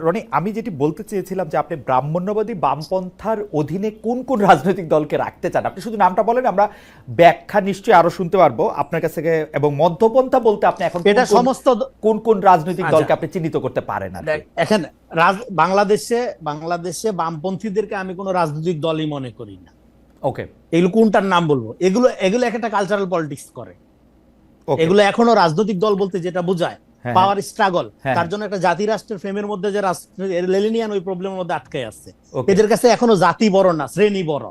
রনি, আমি যেটি বলতে চেয়েছিলাম যে আপনি ব্রাহ্মণ্যবাদী বামপন্থার অধীনে কোন কোন রাজনৈতিক দলকে রাখতে চান, আপনি শুধু নামটা বলেন, আমরা ব্যাখ্যা নিশ্চয়ই আরো শুনতে পারবো আপনার কাছ থেকে। এবং মধ্যপন্থা বলতে আপনি এখন এটা সমস্ত কোন কোন রাজনৈতিক আচ্ছা, দলকে আপনি চিহ্নিত করতে পারেন আর কি? এখন বাংলাদেশে বামপন্থীদেরকে আমি কোনো রাজনৈতিক দলই মনে করি না। ওকে, এগুলো কোনটার নাম বলবো? এগুলো এগুলো একটা কালচারাল পলিটিক্স করে। ওকে, এগুলো এখনো রাজনৈতিক দল বলতে যেটা বোঝায় হ্যাঁ, হ্যাঁ, পাওয়ার স্ট্রাগল। হ্যাঁ, তার জন্য একটা জাতি রাষ্ট্রের ফ্রেমের মধ্যে যে লেনিনিয়ান ওই প্রবলেমের মধ্যে আটকে আছে। ওকে। এদের কাছে এখনো জাতি বড় না, শ্রেণী বড়।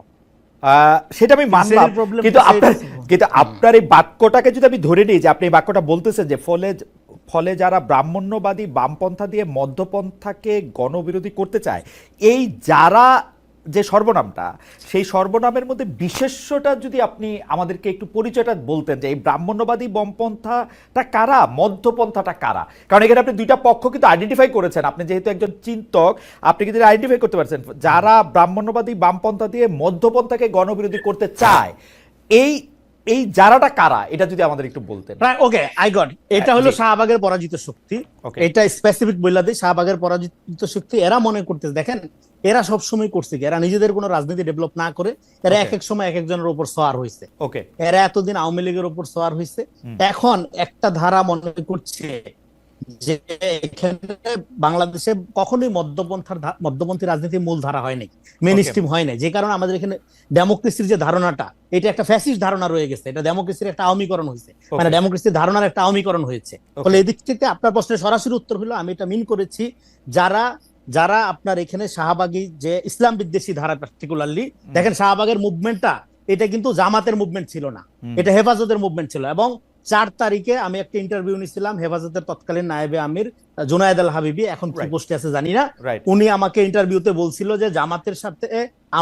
সেটা আমি মানলাম, শ্রেণীর প্রবলেম কিন্তু আপনার এই বাক্যটাকে যদি আমি ধরে নিই যে আপনি এই বাক্যটা বলতেছেন যে ফলে ফলে যারা ব্রাহ্মণ্যবাদী বামপন্থা দিয়ে মধ্যপন্থাকে গণবিরোধী করতে চায়, এই যারা যে সর্বনামটা, সেই সর্বনামের মধ্যে বিশেষ্যটা যদি আপনি আমাদেরকে একটু পরিচয়টা বলতেন যে এই ব্রাহ্মণ্যবাদী বামপন্থাটা কারা, মধ্যপন্থাটা কারা। কারণ এখানে আপনি দুইটা পক্ষ কিন্তু আইডেন্টিফাই করেছেন, আপনি যেহেতু একজন চিন্তক আপনি কিন্তু আইডেন্টিফাই করতে পারছেন যারা ব্রাহ্মণ্যবাদী বামপন্থা দিয়ে মধ্যপন্থাকে গণবিরোধী করতে চায়। এই এই যারাটা কারা, এটা যদি আমাদের একটু বলতেন। ওকে, আই গট। এটা হলো শাহবাগের পরাজিত শক্তি। ওকে, এটা স্পেসিফিক বইলা দিই, শাহবাগের পরাজিত শক্তি। এরা মনে করতেছে, দেখেন এরা সবসময় করছে কি, এরা নিজেদের কোনো রাজনীতি ডেভেলপ না করে এরা এক এক সময় এক একজনের উপর সওয়ার হয়েছে। ওকে, এরা এতদিন আওয়ামী লীগের উপর সওয়ার হয়েছে। এখন একটা ধারা মনে করছে যে এখানে বাংলাদেশে কখনোই মধ্যপন্থী রাজনীতি মূল ধারা হয় নাই, মেন স্ট্রিম হয় নাই। যে কারণে আমাদের এখানে ডেমোক্রেসির যে ধারণাটা, এটা একটা ফ্যাসিস্ট ধারণা রয়ে গেছে। এটা ডেমোক্রেসির একটা আওয়ামীকরণ হয়েছে, মানে ডেমোক্রেসির ধারণার একটা আওয়ামীকরণ হয়েছে। ফলে এদিক থেকে আপনার প্রশ্নের সরাসরি উত্তর হলো, আমি এটা মিন করেছি যারা যারা আপনার এখানে শাহবাগী যে ইসলাম বিদ্বেষী ধারা, পার্টিকুলারলি দেখেন শাহবাগের মুভমেন্টটা এটা কিন্তু জামাতের মুভমেন্ট ছিল না, এটা হেফাজতের মুভমেন্ট ছিল। এবং 4 তারিখে আমি একটা ইন্টারভিউ নিয়েছিলাম হেফাজতের তৎকালীন নায়েবে আমির জুনায়েদ আল হাবিবি, এখন কি পোস্টে আছে জানি না। উনি আমাকে ইন্টারভিউতে বলছিল যে জামাতের সাথে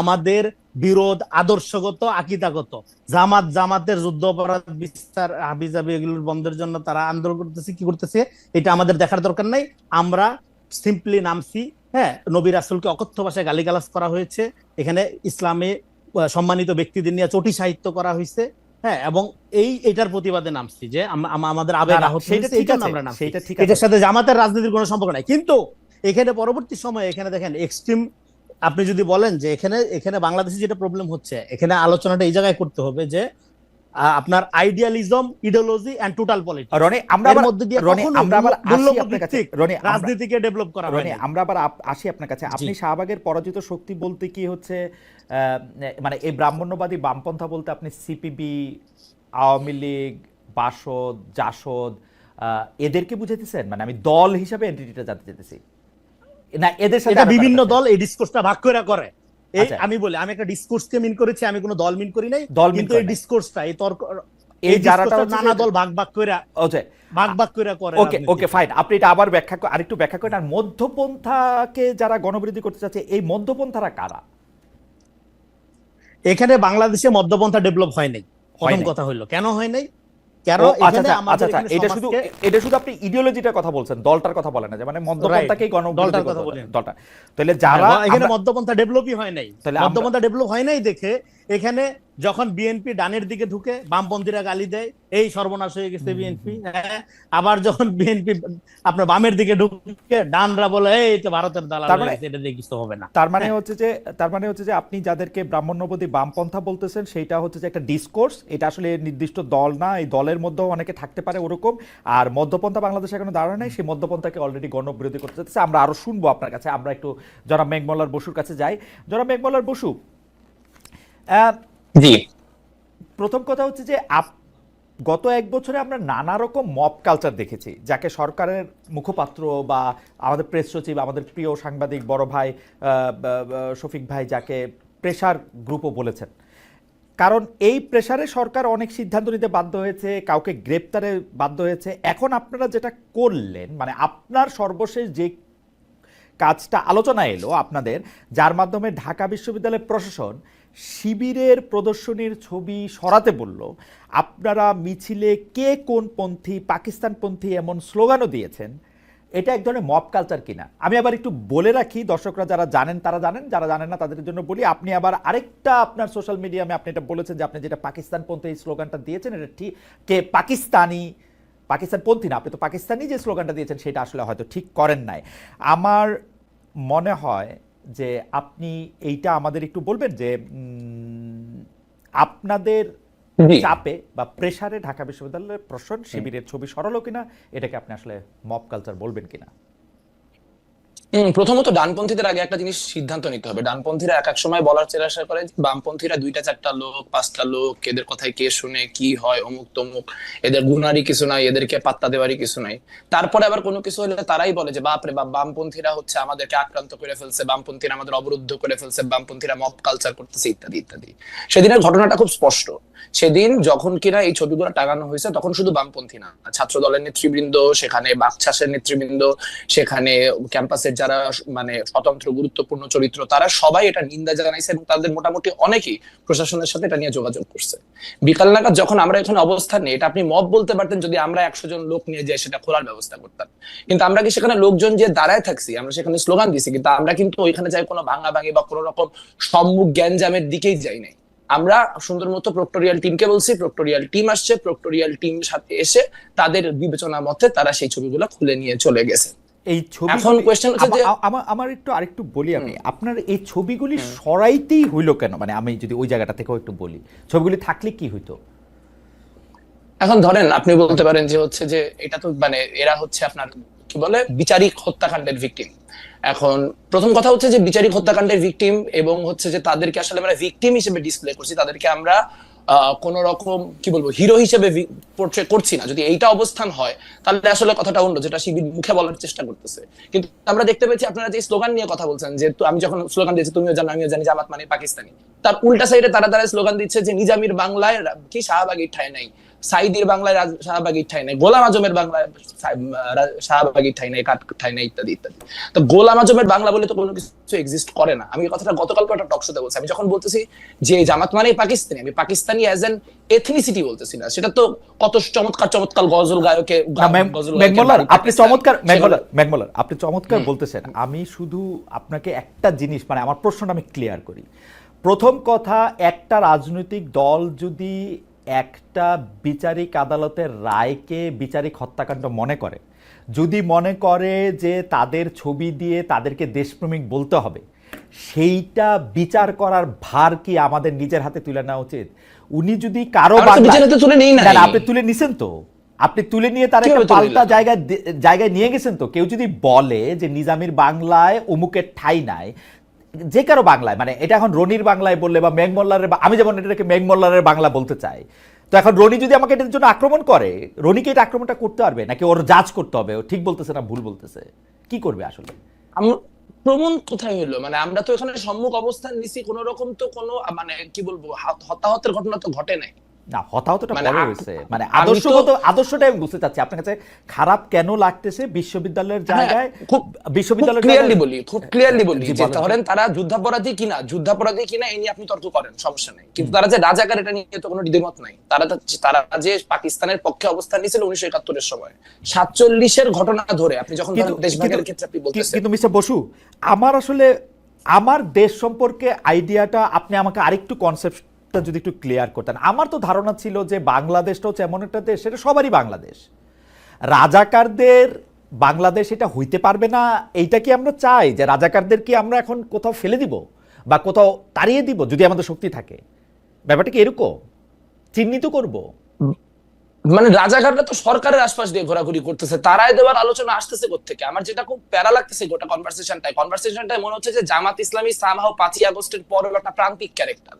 আমাদের বিরোধ আদর্শগত, আকীদাগত। জামাতের যুদ্ধ অপরাধ বিস্তার, হাবিজাবি এগুলোর বন্ধের জন্য তারা আন্দোলন করতেছে, কি করতেছে এটা আমাদের দেখার দরকার নাই। আমরা সিম্পলি নামছি। হ্যাঁ, নবী রাসূলকে অকথ্য ভাষায় গালিগালাজ করা হয়েছে, এখানে ইসলামে সম্মানিত ব্যক্তিদের নিয়ে চটি সাহিত্য করা হয়েছে। হ্যাঁ, এবং এটার প্রতিবাদে নামছি যে আমাদের আবেগ আহত হয়েছে, এই জন্য আমরা নামছি। এটার সাথে জামাতের রাজনীতির কোনো সম্পর্ক নাই। কিন্তু এখানে পরবর্তী সময়ে এখানে দেখেন এক্সট্রিম, আপনি যদি বলেন যে এখানে এখানে বাংলাদেশে যেটা প্রবলেম হচ্ছে, এখানে আলোচনাটা এই জায়গায় করতে হবে যে আপনার idealism, ideology and total politics, Roni, আমরা এর মধ্যে দিয়ে আমরা আবার আসি আপনার কাছে। রনি, রাজনীতিকে ডেভেলপ করা হয়। রনি, আমরা আবার আসি আপনার কাছে। আপনি শাহবাগের পরাজিত শক্তি বলতে কি হচ্ছে, মানে এই ব্রাহ্মণ্যবাদী বামপন্থা বলতে আপনি সিপিবি, আওয়ামী লীগ, বাসদ, জাসদ, এদেরকে বুঝাইতেছেন? মানে আমি দল হিসাবে এন্টিটিটা জানতে চাইতেছি না, এদের সাথে বিভিন্ন দল এই ডিসকোর্সটা ভাগ করে। এই আমি বলি, আমি একটা ডিসকোর্সকে মিন করেছি, আমি কোনো দল মিন করি নাই। কিন্তু এই ডিসকোর্সটা, এই তর্ক, এই যারাটা নানা দল ভাগ করে। ওকে, ওকে, ফাইন। আপনি এটা আবার আরেকটু ব্যাখ্যা করেন। আর মধ্যপন্থাকে যারা গণবিরোধী করতে চাচ্ছে, এই মধ্যপন্থারা কারা? এখানে বাংলাদেশে মধ্যপন্থা ডেভেলপ হয় নাই। প্রথম কথা হলো কেন হয় নাই, এটা শুধু আপনি ইডিওলজিটার কথা বলছেন, দলটার কথা বলেন না, যে মানে মধ্যপন্থাকেই দলটার কথা বলেন। দলটা তাহলে যারা এখানে মধ্যপন্থা ডেভেলপই হয় নাই, মধ্যপন্থা ডেভেলপ হয় নাই দেখে এখানে যখন বিএনপি ডানের দিকে ঢুকে বামপন্থীরা গালি দেয়, এই সর্বনাশ হয়ে গেছে বিএনপি। আবার যখন বিএনপি আপনার বামের দিকে ঢুকে ডানরা বলে এই তো ভারতের দালাল, এটা দিয়ে কিছু হবে না। তার মানে হচ্ছে যে আপনি যাদেরকে ব্রাহ্মণ্যবাদী বামপন্থা বলতেছেন, সেটা হচ্ছে যে একটা ডিসকোর্স, এটা আসলে নির্দিষ্ট দল না, এই দলের মধ্যেও অনেকে থাকতে পারে ওরকম। আর মধ্যপন্থা বাংলাদেশে এখনো দাঁড়ায় নাই, সেই মধ্যপন্থাকে অলরেডি গণবিরোধী করতে চাচ্ছে। আমরা আরো শুনবো আপনার কাছে। আমরা একটু জনাব মেঘমল্লার বসুর কাছে যাই। জনাব মেঘমল্লার বসু, জি, প্রথম কথা হচ্ছে যে গত 1 বছরে আমরা নানা রকম মব কালচার দেখেছি, যাকে সরকারের মুখপাত্র বা আমাদের প্রেস সচিব, আমাদের প্রিয় সাংবাদিক বড় ভাই শফিক ভাই যাকে প্রেসার গ্রুপও বলেছেন। কারণ এই প্রেসারে সরকার অনেক সিদ্ধান্ত নিতে বাধ্য হয়েছে, কাউকে গ্রেপ্তারে বাধ্য হয়েছে। এখন আপনারা যেটা করলেন, মানে আপনার সর্বশেষ যে কাজটা আলোচনা এলো আপনাদের, যার মাধ্যমে ঢাকা বিশ্ববিদ্যালয়ের প্রশাসন শিবিরের প্রদর্শনীর ছবি সরাতে বলল, আপনারা মিছিলে কে কোন পন্থী, পাকিস্তানপন্থী এমন স্লোগানও দিয়েছেন। এটা এক ধরনের মব কালচার কিনা? আমি আবার একটু বলে রাখি, দর্শকরা যারা জানেন তারা জানেন, যারা জানেন না তাদের জন্য বলি। আপনি আবার আরেকটা আপনার সোশ্যাল মিডিয়ামে আপনি এটা বলেছেন যে আপনি যেটা পাকিস্তানপন্থী এই স্লোগানটা দিয়েছেন, এটা ঠিক কে পাকিস্তানপন্থী না, আপনি তো পাকিস্তানি যে স্লোগানটা দিয়েছেন সেটা আসলে হয়তো ঠিক করেন নাই। আমার মনে হয় যে আপনি এইটা আমাদের একটু বলবেন যে আপনাদের জি। চাপে বা প্রেসারে ঢাকা বিশ্ববিদ্যালয়ের প্রশাসন শিবিরের ছবি সরালো কিনা, এটাকে আপনি আসলে মব কালচার বলবেন কিনা? প্রথমত ডানপন্থীদের আগে একটা জিনিস সিদ্ধান্ত নিতে হবে। ডানপন্থীরা এক এক সময় বলার চেষ্টা করে যে বামপন্থীরা 2টা 4টা লোক 5টা লোক, এদের কথায় কে শুনে কি হয়, অমুক তমুক, এদের গুনারই কিছু নাই, এদেরকে পাত্তা দেওয়ারই কিছু নাই। তারপরে আবার কোনো কিছু হলে তারাই বলে যে বাপরে বাপ, বামপন্থীরা হচ্ছে আমাদেরকে আক্রান্ত করে ফেলছে, বামপন্থীরা আমাদের অবরুদ্ধ করে ফেলছে, বামপন্থীরা মব কালচার করতেছে, ইত্যাদি ইত্যাদি। সেদিনের ঘটনাটা খুব স্পষ্ট। সেদিন যখন কিনা এই ছবিগুলো টাঙানো হয়েছে তখন শুধু বামপন্থী না, ছাত্র দলের নেতৃবৃন্দ, সেখানে বাকছাসের নেতৃবৃন্দ, সেখানে ক্যাম্পাসের যারা মানে স্বতন্ত্র গুরুত্বপূর্ণ চরিত্র, তারা সবাই এটা নিন্দা জানাইছে এবং তাদের মোটামুটি অনেকেই প্রশাসনের সাথে এটা নিয়ে যোগাযোগ করছে। বিকাল নাগাদ যখন আমরা এখানে অবস্থান নিই, এটা আপনি মব বলতে পারতেন যদি আমরা 100 জন লোক নিয়ে যাই সেটা খোলার ব্যবস্থা করতাম, কিন্তু আমরা কি সেখানে লোকজন যে দাঁড়ায় থাকছি, আমরা সেখানে স্লোগান দিছি, কিন্তু আমরা কিন্তু ওইখানে যাই কোনো ভাঙাভাঙি বা কোনো রকম সম্মুখ গ্যাঞ্জামের দিকেই যাই নাই। আমরা সুন্দর মতো প্রক্টোরিয়াল টিমকে বলছি, প্রক্টোরিয়াল টিম আসছে, প্রক্টোরিয়াল টিম সাথে এসে তাদের বিবেচনা মতে তারা সেই ছবিগুলো খুলে নিয়ে চলে গেছে। এই ছবি এখন কোয়েশ্চেন হচ্ছে যে আমার একটু আরেকটু বলি আমি, আপনার এই ছবিগুলি সরাইতেই হইলো কেন? মানে আমি যদি ওই জায়গাটা থেকেও একটু বলি, ছবিগুলি থাকলে কি হইতো? এখন ধরেন আপনি বলতে পারেন যে হচ্ছে যে এটা তো মানে এরা হচ্ছে আপনার কি বলে বিচারিক হত্যাকাণ্ডের ভিকটিম। এখন প্রথম কথা হচ্ছে যে বিচারিক হত্যাকাণ্ডের ভিকটিম এবং হচ্ছে যে তাদেরকে আসলে আমরা ভিকটিম হিসেবে ডিসপ্লে করছি, তাদেরকে আমরা কোন রকম কি বলবো হিরো হিসেবে পোর্ট্রে করছি না। যদি এইটা অবস্থান হয় তাহলে আসলে কথাটা অন্য, যেটা শিবির মুখে বলার চেষ্টা করতেছে। কিন্তু আমরা দেখতে পেয়েছি আপনারা যে স্লোগান নিয়ে কথা বলছেন, যে আমি যখন স্লোগান দিয়েছি তুমিও জানো আমিও জানি জামাত মানে পাকিস্তানি, তার উল্টা সাইডে তারা স্লোগান দিচ্ছে যে নিজামীর বাংলায় কি শাহবাগীর ঠাঁই নাই, সাইদির বাংলায় শাহবাগীর ঠাঁই নাই, গোলাম আজমের বাংলায় শাহবাগীর ঠাঁই নাই, কাঠ ঠাঁই নাই, ইত্যাদি ইত্যাদি। তো গোলাম আজমের বাংলা বলে তো কোনো কিছু এক্সিস্ট করে না। আমি কথাটা গতকালকে একটা টক শোতে বলছি, আমি যখন বলতেছি যে জামাত মানে পাকিস্তানি, আমি পাকিস্তানি অ্যাজ এন এথনিসিটি বলতেছি না। সেটা তো কত চমৎকার চমৎকার গজল গায়কে আপনি চমৎকার বলতেছেন। আমি শুধু আপনাকে একটা জিনিস, মানে আমার প্রশ্নটা আমি ক্লিয়ার করি। প্রথম কথা, একটা রাজনৈতিক দল যদি একটা বিচারিক আদালতের রায়কে বিচারিক হত্যাকাণ্ড মনে করে, যদি মনে করে যে তাদের ছবি দিয়ে তাদেরকে দেশপ্রেমিক বলতে হবে, সেইটা বিচার করার ভার কি আমাদের নিজের হাতে তুলে নেওয়া উচিত? উনি যদি কারো আপনি তুলে নিছেন, তো আপনি তুলে নিয়ে তার একটা পাল্টা জায়গায় নিয়ে গেছেন। তো কেউ যদি বলে যে নিজামীর বাংলায় অমুকের ঠাঁই নাই, যে কারো বাংলায়, মানে এটা এখন রনির বাংলায় বললে বা মেঘমল্লারের, আমি যেমন এটাকে মেঘমল্লারের বাংলা বলতে চাই, তো এখন রনি যদি আমাকে এটার জন্য আক্রমণ করে, রনিকে এটা আক্রমণটা করতে পারবে নাকি ওর জাজ করতে হবে ও ঠিক বলতেছে না ভুল বলতেছে? কি করবে আসলে? প্রমাণ কোথায় হলো? মানে আমরা তো এখানে সম্মুখ অবস্থান নিছি, কোন রকম তো কোনো মানে কি বলবো হতাহতের ঘটনা তো ঘটে নাই। না, হতাহতটা পরে হয়েছে, মানে আদর্শটা আমি বুঝতে চাচ্ছি আপনার কাছে খারাপ কেন লাগতেছে বিশ্ববিদ্যালয়ের জায়গায়। বিশ্ববিদ্যালয়ের খুব ক্লিয়ারলি বলি যে ধরেন তারা যুদ্ধাপরাধী কিনা এই নিয়ে আপনি তর্ক করেন, সমস্যা নেই, কিন্তু তারা যে রাজাকার এটা নিয়ে তো কোনো দ্বিমত নাই। তারা যে পাকিস্তানের পক্ষে অবস্থান নিয়েছিল 1971 সময় 47-এর ঘটনা ধরে আপনি যখন দেশভাগের ক্ষেত্রে আপনি বলতেছেন। কিন্তু মিস্টার বসু, আমার আসলে আমার দেশ সম্পর্কে আইডিয়াটা আপনি আমাকে আরেকটু কনসেপ্ট যদি একটু ক্লিয়ার করতেন। আমার তো ধারণা ছিল যে বাংলাদেশটা হচ্ছে এমন একটা দেশ, সেটা সবারই বাংলাদেশ, রাজাকারদের বাংলাদেশ এটা হইতে পারবে না। এইটা কি আমরা চাই যে রাজাকারদের কি আমরা এখন কোথাও ফেলে দিব বা কোথাও তাড়িয়ে দিব যদি আমাদের শক্তি থাকে? ব্যাপারটা কি এরকম চিহ্নিত করব? মানে রাজাকাররা তো সরকারের আশপাশ দিয়ে ঘোরাঘুরি করতেছে, তারাই দেওয়ার আলোচনা আসতেছে কোত্থেকে? আমার যেটা খুব প্যারা লাগতেছে গোটা কনভারসেশনটাই মনে হচ্ছে যে জামাত ইসলামী সামহাও 5ই আগস্টের পরে একটা প্রান্তিক ক্যারেক্টার।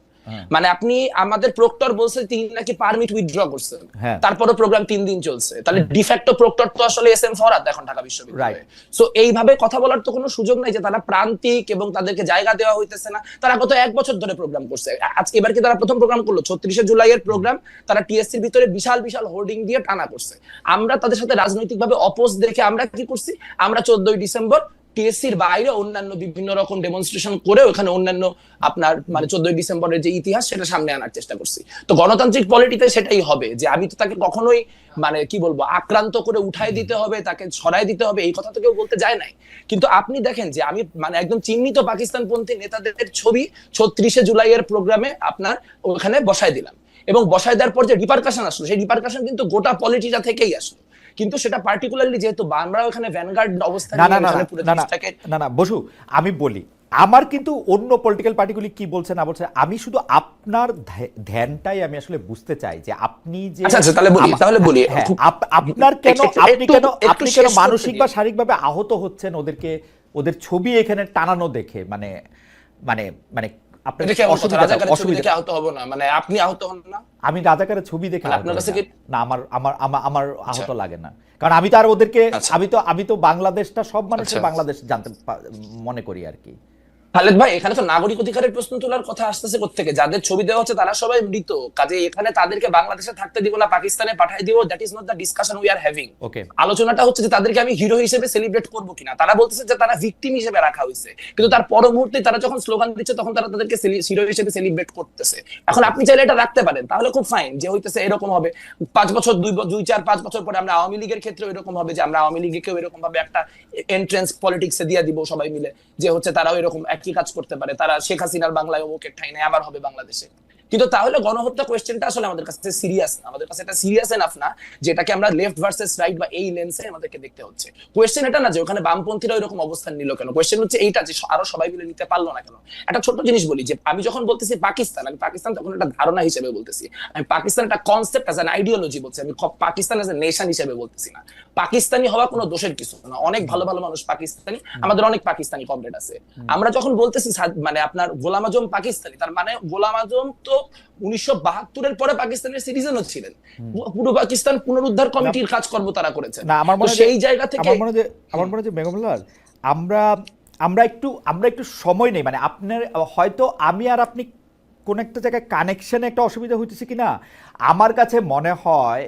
মানে আপনি আমাদের প্রক্টর বলছে তিনি নাকি পারমিট উইথড্র করছেন, তারপরে প্রোগ্রাম 3 দিন চলছে, তাহলে ডিফ্যাক্টো প্রক্টর তো আসলে এস এম ফরহাদ এখন ঢাকা বিশ্ববিদ্যালয়ে। সো এইভাবে কথা বলার তো কোনো সুযোগ নাই যে তারা প্রান্তিক এবং তাদেরকে জায়গা দেওয়া হইতেছে না। তারা গত 1 বছর ধরে প্রোগ্রাম করছে, আজকে এবার কি তারা প্রথম প্রোগ্রাম করলো? 36শে জুলাইয়ের প্রোগ্রাম তারা টিএসসির ভিতরে বিশাল বিশাল হোর্ডিং দিয়ে টানা করছে। আমরা তাদের সাথে রাজনৈতিকভাবে অপোজ দেখে আমরা কি করছি, আমরা 14ই ডিসেম্বর টিএসসির বাইরে অন্যান্য বিভিন্ন রকম ডেমনস্ট্রেশন করে ওখানে অন্যান্য আপনার মানে 14ই ডিসেম্বরের যে ইতিহাস সেটা সামনে আনার চেষ্টা করছি। তো গণতান্ত্রিক পলিটিতে সেটাই হবে যে আমি তো তাকে কখনোই মানে কি বলবো আক্রান্ত করে উঠাই দিতে হবে, তাকে ছড়াই দিতে হবে, এই কথা তো কেউ বলতে যায় নাই। কিন্তু আপনি দেখেন যে আমি মানে একদম চিহ্নিত পাকিস্তানপন্থী নেতাদের ছবি 36শে জুলাইয়ের প্রোগ্রামে আপনার ওখানে বসায় দিলাম, এবং বসায় দেওয়ার পর যে রিপারকাশন আসলো সেই রিপারকাশন কিন্তু গোটা পলিটিটা থেকেই আসলো। কিন্তু সেটা পার্টিকুলারলি যেহেতু আমরা ওখানে ভ্যানগার্ড অবস্থান না না নিয়ে না এখানে পুরো না না জিনিসটাকে না না বসু, আমি বলি আমার কিন্তু অন্য পলিটিক্যাল পার্টিগুলি কি বলছে না বলছে, আমি শুধু আপনার ধ্যানটাই আমি আসলে বুঝতে চাই যে আপনি যে আচ্ছা আচ্ছা তাহলে বলি হ্যাঁ, খুব- আপনার কেন একটু- আপনি একটু- কেন একটু আপনি শেষ কেন করতে মানসিক দিন। বা শারীরিকভাবে আহত হচ্ছেন ওদের ছবি এখানে টানানো দেখে, মানে মানে মানে আপনার এটা কেমন কথা? অসুবিধা রাজাকারের ছবি অসুবিধা দেখে আহত হব না, মানে আপনি আহত হন না? আমি রাজাকারের ছবি দেখে মানে আহত আপনার হই কাছে না। কি- না আমার আহত লাগে না, কারণ আমি তো আর ওদেরকে আচ্ছা। আমি তো বাংলাদেশটা সব মানুষের আচ্ছা। বাংলাদেশ জানতে মনে করি আর কি। খালেদ ভাই, এখানে তো নাগরিক অধিকারের প্রশ্ন তোলার কথা আসতেছে কোত্থেকে? যাদের ছবি দেওয়া হচ্ছে তারা সবাই মৃত, কাজে এখানে তাদেরকে বাংলাদেশে থাকতে দিব না পাকিস্তানে পাঠিয়ে দিব, that is not the discussion we are having. Okay, আলোচনাটা হচ্ছে যে তাদেরকে আমি হিরো হিসেবে সেলিব্রেট করবো কিনা। তারা বলতেছে যে তারা ভিকটিম হিসেবে রাখা হয়েছে, কিন্তু তার পর মুহূর্তে তারা যখন স্লোগান দিচ্ছে তখন তারা তাদেরকে হিরো হিসেবে সেলিব্রেট করতেছে। এখন আপনি চাইলে এটা রাখতে পারেন, তাহলে খুব ফাইন, যে হইতেছে এরকম হবে 5 বছর 2-4-5 বছর পরে আমরা আওয়ামী লীগের ক্ষেত্রে এরকম হবে যে আমরা আওয়ামী লীগকেও এরকম ভাবে একটা এন্ট্রেন্স পলিটিক্সে দিয়ে দিব সবাই মিলে, যে হচ্ছে তারাও এরকম একই কাজ করতে পারে, তারা শেখ হাসিনার বাংলায় অমুকের ঠাই নেই আবার হবে বাংলাদেশে। কিন্তু তাহলে গণহত্যা কোয়েশ্চেনটা আসলে আমাদের কাছে সিরিয়াস না, আমাদের কাছে এটা সিরিয়াস এনাফ না যেটাকে আমরা লেফট ভার্সেস রাইট বা এই লেন্সে আমাদেরকে দেখতে হচ্ছে। কোয়েশ্চেন এটা না যে ওখানে বামপন্থীরা এরকম অবস্থান নিল কেন, কোয়েশ্চেন হচ্ছে এইটা যে আরো সবাই মিলে নিতে পারলো না কেন। একটা ছোট জিনিস বলি, যে আমি যখন বলতেছি পাকিস্তান, আমি পাকিস্তান তখন একটা ধারণা হিসেবে বলতেছি, আমি পাকিস্তান একটা কনসেপ্ট অ্যাজ অ্যান আইডিওলজি বলছি, আমি পাকিস্তান অ্যাজ এ নেশন হিসেবে বলতেছি না। পাকিস্তানি হওয়া কোনো দোষের কিছু না, অনেক ভালো ভালো মানুষ পাকিস্তানি, আমাদের অনেক পাকিস্তানি কমরেড আছে। আমরা যখন বলতেছি মানে আপনার গোলাম আজম পাকিস্তানি, তার মানে গোলাম আজম তো 1972 পরে পাকিস্তানের সিটিজেনও ছিলেন, পুরো পাকিস্তান পুনরুদ্ধার কমিটির কাজকর্ম তারা করেছে। না আমার মনে হয় সেই জায়গা থেকে আমার মনে হয় যে বেগমুল্লাহ, আমরা আমরা একটু সময় নেই, মানে আপনার হয়তো আমি আর আপনি কোন একটা জায়গায় কানেকশনে একটা অসুবিধা হইতেছে কিনা। আমার কাছে মনে হয়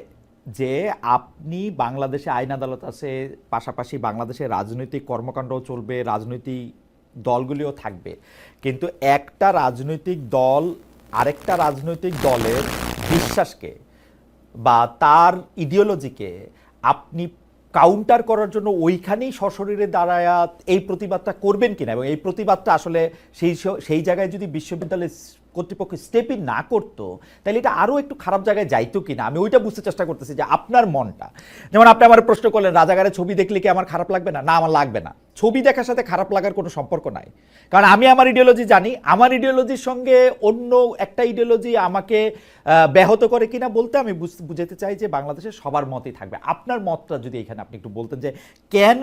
যে আপনি বাংলাদেশে আইন আদালত আছে, পাশাপাশি বাংলাদেশে রাজনৈতিক কর্মকাণ্ডও চলবে, রাজনৈতিক দলগুলিও থাকবে, কিন্তু একটা রাজনৈতিক দল আরেকটা রাজনৈতিক দলের বিশ্বাসকে বা তার ইডিওলজিকে আপনি কাউন্টার করার জন্য ওইখানেই সশরীরে দাঁড়ায়া এই প্রতিবাদটা করবেন কিনা, এবং এই প্রতিবাদটা আসলে সেই জায়গায় যদি বিশ্ববিদ্যালয় কর্তৃপক্ষ স্টেপ ইন না করতো তাহলে এটা আরও একটু খারাপ জায়গায় যাইতো কিনা, আমি ওইটা বুঝতে চেষ্টা করতেছি যে আপনার মনটা। যেমন আপনি আমার প্রশ্ন করলেন রাজাকারের ছবি দেখলে কি আমার খারাপ লাগবে না, না আমার লাগবে না, ছবি দেখার সাথে খারাপ লাগার কোনো সম্পর্ক নাই, কারণ আমি আমার ইডিওলজি জানি, আমার ইডিওলজির সঙ্গে অন্য একটা ইডিওলজি আমাকে ব্যাহত করে কিনা বলতে আমি বুঝাতে চাই যে বাংলাদেশের সবার মতই থাকবে। আপনার মতটা যদি এখানে আপনি একটু বলতেন যে কেন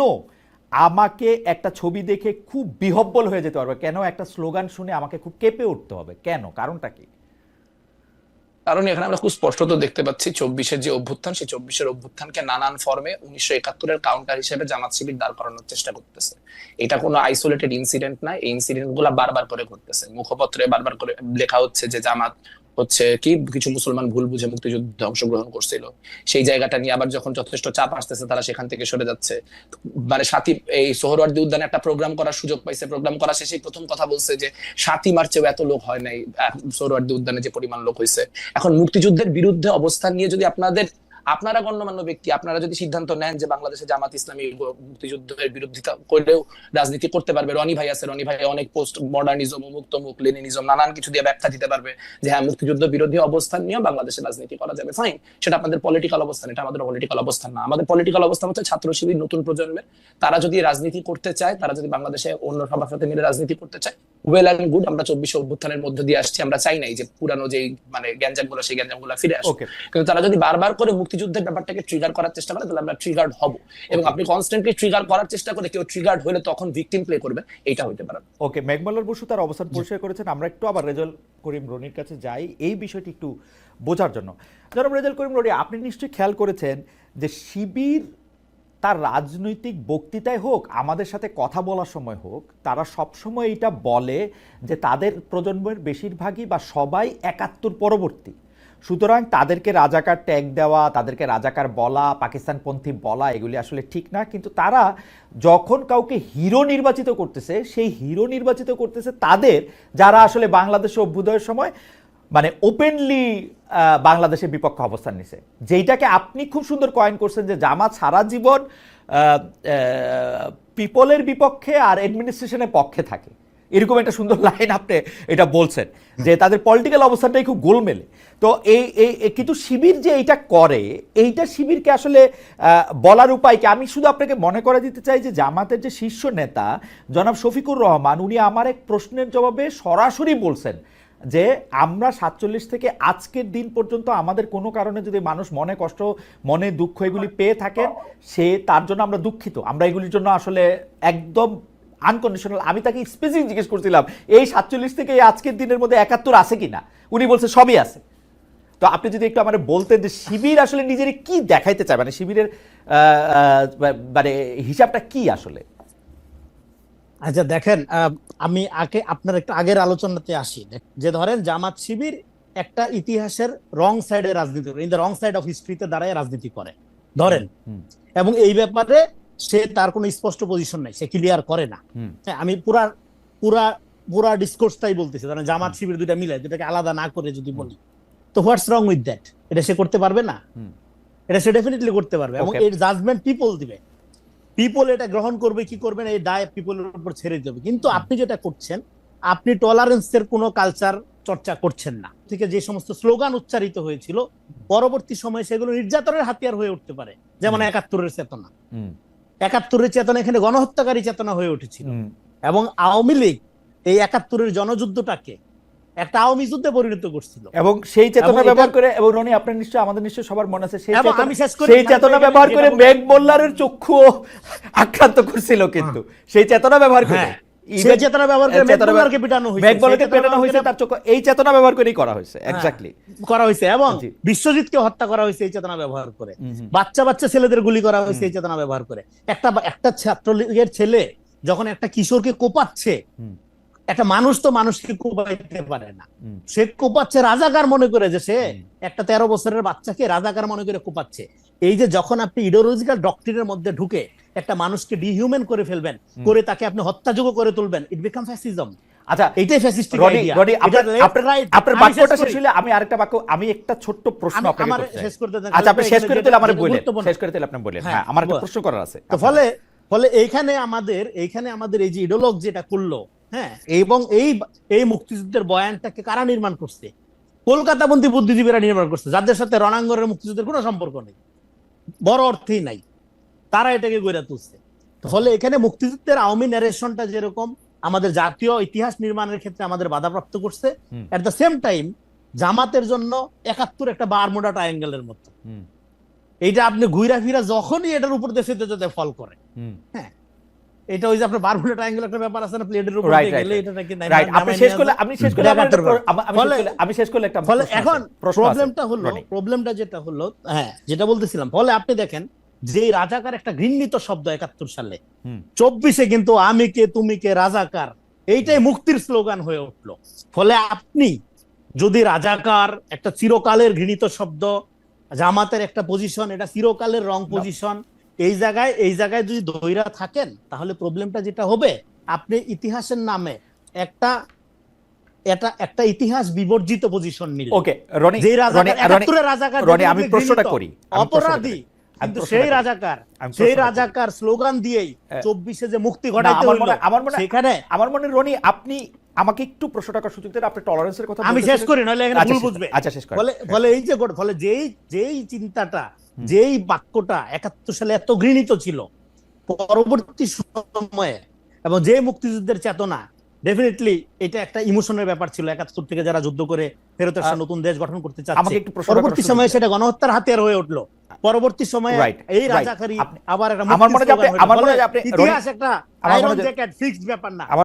আমাকে একটা ছবি দেখে খুব বিহব্বল হয়ে যেতে পারবে, কেন একটা স্লোগান শুনে আমাকে খুব কেঁপে উঠতে হবে, কেন, কারণটা কি? কারণ এখানে আমরা খুব স্পষ্টত দেখতে পাচ্ছি 24-এর যে অভ্যুত্থান, সেই 24-এর অভ্যুত্থানকে নানান ফর্মে 1971-এর কাউন্টার হিসেবে জামাত শিবির দাঁড় করানোর চেষ্টা করতেছে। এটা কোনো আইসোলেটেড ইনসিডেন্ট না, এই ইনসিডেন্ট গুলা বারবার করে ঘটতেছে, মুখপত্রে বারবার করে লেখা হচ্ছে যে জামাত হচ্ছে কি কিছু মুসলমান ভুল বুঝে মুক্তিযুদ্ধে অংশগ্রহণ করছিল, সেই জায়গাটা নিয়ে আবার যখন যথেষ্ট চাপ আসতেছে তারা সেখান থেকে সরে যাচ্ছে। মানে সাথী এই সোহরাওয়ার্দী উদ্যানে একটা প্রোগ্রাম করার সুযোগ পাইছে, প্রোগ্রাম করা শেষে প্রথম কথা বলছে যে 7ই মার্চেও এত লোক হয় নাই সোহরাওয়ার্দী উদ্যানে যে পরিমাণ লোক হয়েছে। এখন মুক্তিযুদ্ধের বিরুদ্ধে অবস্থান নিয়ে যদি আপনারা গণ্যমান্য ব্যক্তি আপনারা যদি সিদ্ধান্ত নেন যে বাংলাদেশে জামাত ইসলামী মুক্তিযুদ্ধের বিরোধিতা করলেও রাজনীতি করতে পারবে, রনি ভাই আছে, রনি ভাই অনেক পোস্ট মডার্নিজম, মুক্ত মুখ, লেনিনিজম নানান কিছু দিয়ে ব্যাখ্যা দিতে পারবে যে হ্যাঁ মুক্তিযুদ্ধ বিরোধী অবস্থান নিয়ে বাংলাদেশে রাজনীতি করা যাবে, ফাইন, সেটা আপনাদের পলিটিক্যাল অবস্থান, এটা আমাদের পলিটিক্যাল অবস্থান না। আমাদের পলিটিক্যাল অবস্থান হচ্ছে ছাত্র শিবির নতুন প্রজন্মের, তারা যদি রাজনীতি করতে চায়, তারা যদি বাংলাদেশে অন্য সবার সাথে মিলে রাজনীতি করতে চায়, ওয়েল অ্যান্ড গুড। আমরা 24 অভ্যুত্থানের মধ্য দিয়ে আসছি, আমরা চাই নাই যে পুরানো যে মানে গ্যাঞ্জাম গুলো সেই গ্যাঞ্জাম গুলো ফিরে আসে, কিন্তু তারা যদি বারবার করে মুক্তিযুদ্ধের ব্যাপারটাকে ট্রিগার করার চেষ্টা করে তাহলে আমরা ট্রিগার্ড হব, এবং আপনি কনস্ট্যান্টলি ট্রিগার করার চেষ্টা করে কেউ ট্রিগার্ড হলে তখন ভিকটিম প্লে করবে, এটা হইতে পারে। ওকে, মেঘমালার বসু তার অবস্থান পরিষ্কার করেছেন, আমরা একটু আবার রেজাল করিম রনির কাছে যাই এই বিষয়টি একটু বোঝার জন্য। জনাব রেজাল করিম রনি, আপনি নিশ্চয়ই খেয়াল করেছেন যে শিবির তার রাজনৈতিক বক্তৃতায় হোক, আমাদের সাথে কথা বলার সময় হোক, তারা সবসময় এটা বলে যে তাদের প্রজন্মের বেশিরভাগই বা সবাই 71 পরবর্তী, সুতরাং তাদেরকে রাজাকার ট্যাগ দেওয়া, তাদেরকে রাজাকার বলা, পাকিস্তানপন্থী বলা এগুলি আসলে ঠিক না। কিন্তু তারা যখন কাউকে হিরো নির্বাচিত করতেছে, সেই হিরো নির্বাচিত করতেছে তাদের যারা আসলে বাংলাদেশে অভ্যুদয়ের সময় মানে ওপেনলি বাংলাদেশের বিপক্ষে অবস্থান নিছে, যেইটাকে আপনি খুব সুন্দর কয়েন করছেন যে জামাত সারা জীবন পিপলের বিপক্ষে আর অ্যাডমিনিস্ট্রেশনের পক্ষে থাকে, এরকম একটা সুন্দর লাইন আপনি এটা বলছেন যে তাদের পলিটিক্যাল অবস্থানটাই খুব গোলমেলে। তো কিন্তু শিবির যে এইটা করে, এইটা শিবিরকে আসলে বলার উপায় কি? আমি শুধু আপনাকে মনে করে দিতে চাই যে জামাতের যে শীর্ষ নেতা জনাব শফিকুর রহমান, উনি আমার এক প্রশ্নের জবাবে সরাসরি বলছেন যে আমরা 47 থেকে আজকের দিন পর্যন্ত আমাদের কোনো কারণে যদি মানুষ মনে কষ্ট, মনে দুঃখ এগুলি পেয়ে থাকেন, সে তার জন্য আমরা দুঃখিত, আমরা এগুলির জন্য আসলে একদম আনকন্ডিশনাল। আমি তাকে স্পেসিফিক জিজ্ঞেস করছিলাম এই 47 থেকে এই আজকের দিনের মধ্যে 71 আছে কিনা, উনি বলছে সবই আছে। তো আপনি যদি একটু আমার বলতেন যে শিবির আসলে নিজের কি দেখাইতে চায়, মানে শিবিরের মানে হিসাবটা কি আসলে? আচ্ছা দেখেন, আমি আপনার একটা আগের আলোচনাতে আসি, যে ধরেন জামাত শিবির একটা ইতিহাসের রং সাইডে রাজনীতি করে, in the wrong side of হিস্ট্রিতে দাঁড়ায় রাজনীতি করে ধরেন, এবং এই ব্যাপারে সে তার কোনো স্পষ্ট পজিশন নাই, সে ক্লিয়ার করে না। হ্যাঁ, আমি পুরা ডিসকোর্সটাই বলতেছি, ধরেন জামাত শিবির দুইটা মিলে, দুটাকে আলাদা না করে যদি বলি, তো হোয়াটস রং উইথ দ্যাট? এটা সে করতে পারবে না? এটা সে ডেফিনেটলি করতে পারবে, এবং এর জাজমেন্ট পিপল দিবে। পিপল এটা গ্রহণ করবে কি করবে না, এই দায় পিপলের উপর ছেড়ে দেবে। কিন্তু আপনি যেটা করছেন, আপনি টলারেন্সের কোনো কালচার চর্চা করছেন না। থেকে যে সমস্ত স্লোগান উচ্চারিত হয়েছিল পরবর্তী সময়ে সেগুলো নির্যাতনের হাতিয়ার হয়ে উঠতে পারে, যেমন 71-এর চেতনা। 71-এর চেতনা এখানে গণহত্যাকারী চেতনা হয়ে উঠেছিল, এবং আওয়ামী লীগ এই 71-এর জনযুদ্ধটাকে একটা আওয়ামী যুদ্ধে পরিণত করছিল, এবং সেই চেতনা ব্যবহার করে, এবং রনি আপনার নিশ্চয়, আমাদের নিশ্চয় সবার মনে আছে, সেই চেতনা ব্যবহার করে মেঘ মোল্লারের চক্ষু আক্রান্ত করছিল, কিন্তু সেই চেতনা ব্যবহার করে সেই চেতনা ব্যবহার করে মেঘ মোল্লারকে পিটানো হয়েছে, মেঘ মোল্লারকে পেটানো হয়েছে, তার চক্ষু এই চেতনা ব্যবহার করেই করা হয়েছে, এক্স্যাক্টলি করা হয়েছে। এবং বিশ্বজিৎকে হত্যা করা হয়েছে এই চেতনা ব্যবহার করে, বাচ্চা ছেলেদের গুলি করা হয়েছে এই চেতনা ব্যবহার করে। একটা ছাত্রলীগের ছেলে যখন একটা কিশোরকে কোপাচ্ছে, একটা মানুষ তো মানুষকে কোপাইতে পারে না, সে কোপাচ্ছে রাজাকার মনে করে, যে সে একটা 13 বছরের বাচ্চাকে রাজাকার মনে করে কোপাচ্ছে। এই যে যখন আপনি ইডিওলজিক্যাল ডক্ট্রিনের মধ্যে ঢুকে একটা মানুষকে ডিহিউম্যান করে ফেলবেন, করে তাকে আপনি হত্যাযোগ্য করে তুলবেন, ইট বিকাম ফ্যাসিজম। আচ্ছা, এইটাই ফ্যাসিস্টিক আইডিয়া। আপনার বাক্যটা শেষ হইলে আমি আরেকটা বাক্য, আমি একটা ছোট্ট প্রশ্ন আপনাকে করতে চাই। আচ্ছা, আপনি শেষ করে দিলে আমারে বলেন, শেষ করে দিলে আপনি বলেন। হ্যাঁ, আমার একটা প্রশ্ন করার আছে। তো ফলে এইখানে আমাদের এই যে ইডিওলগ যেটা করলো, হ্যাঁ, এবং এই মুক্তিযুদ্ধের বয়ানটাকে কারা নির্মাণ করছে? কলকাতাপন্থী বুদ্ধিজীবীরা নির্মাণ করছে, যাদের সাথে রণাঙ্গনের মুক্তিযুদ্ধের কোনো সম্পর্ক নেই, বড় অর্থেই নাই, তারা এটাকে গড়ে তুলছে। ফলে এখানে মুক্তিযুদ্ধের আওয়ামী ন্যারেশনটা যেরকম আমাদের জাতীয় ইতিহাস নির্মাণের ক্ষেত্রে আমাদের বাধাপ্রাপ্ত করছে, এট দ্য সেম টাইম জামাতের জন্য 71 একটা বারমুডা ট্রায়াঙ্গেলের মতো। এইটা আপনি ঘুরা ফিরা যখনই এটার উপর দেশে যেতে ফল করে, হ্যাঁ, এটা ওই যে আপনার বারমুডা ট্রায়াঙ্গেল একটা ব্যাপার আছে না, প্লেটের উপর গেলে এটা নাকি আপনি শেষ করলে একটা ফলে এখন প্রবলেমটা যেটা হলো, হ্যাঁ, যেটা বলতেছিলাম, ফলে আপনি দেখেন যে রাজাকার একটা ঘৃণিত শব্দ 71 সালে, 24-এ কিন্তু আমি কে তুমি কে রাজাকার, এইটাই মুক্তির স্লোগান হয়ে উঠলো। ফলে আপনি যদি রাজাকার একটা চিরকালের ঘৃণিত শব্দ, জামাতের একটা পজিশন, এটা চিরকালের রং পজিশন, এই জায়গায় যদি ধৈর্য থাকেন, তাহলে প্রবলেমটা যেটা হবে, আপনি ইতিহাসের নামে একটা ইতিহাস বিবর্জিত পজিশন নিলেন। ওকে রনি, যে রাজাকার আমি প্রশ্নটা করি, অপরাধী, কিন্তু সেই রাজাকার স্লোগান দিয়েই 24-এ যে মুক্তি ঘটাইতে হলো, সেখানে আমার মনে রনি, আপনি আমাকে একটু প্রশ্নটা করার সুযোগ দেন। আপনি টলারেন্সের কথা আমি শেষ করি, নইলে এখানে ভুল বুঝবে। আচ্ছা, শেষ করেন। ফলে এই যে যেই চিন্তাটা, যেই বাক্যটা 71 সালে এত ঘৃণিত ছিল, পরবর্তী সময়ে, এবং যে মুক্তিযুদ্ধের চেতনা, ডেফিনেটলি এটা একটা ইমোশনের ব্যাপার ছিল। 71 থেকে যারা যুদ্ধ করে ফেরত এসে নতুন দেশ গঠন করতে চাচ্ছে, পরবর্তী সময়ে সেটা গণহত্যার হাতিয়ার হয়ে উঠলো। পরবর্তী সময়ে এই রাজাকারী আবার একটা, আমার মনে হয় ইতিহাস একটা আয়রন জ্যাকেট ফিক্সড ব্যাপার না।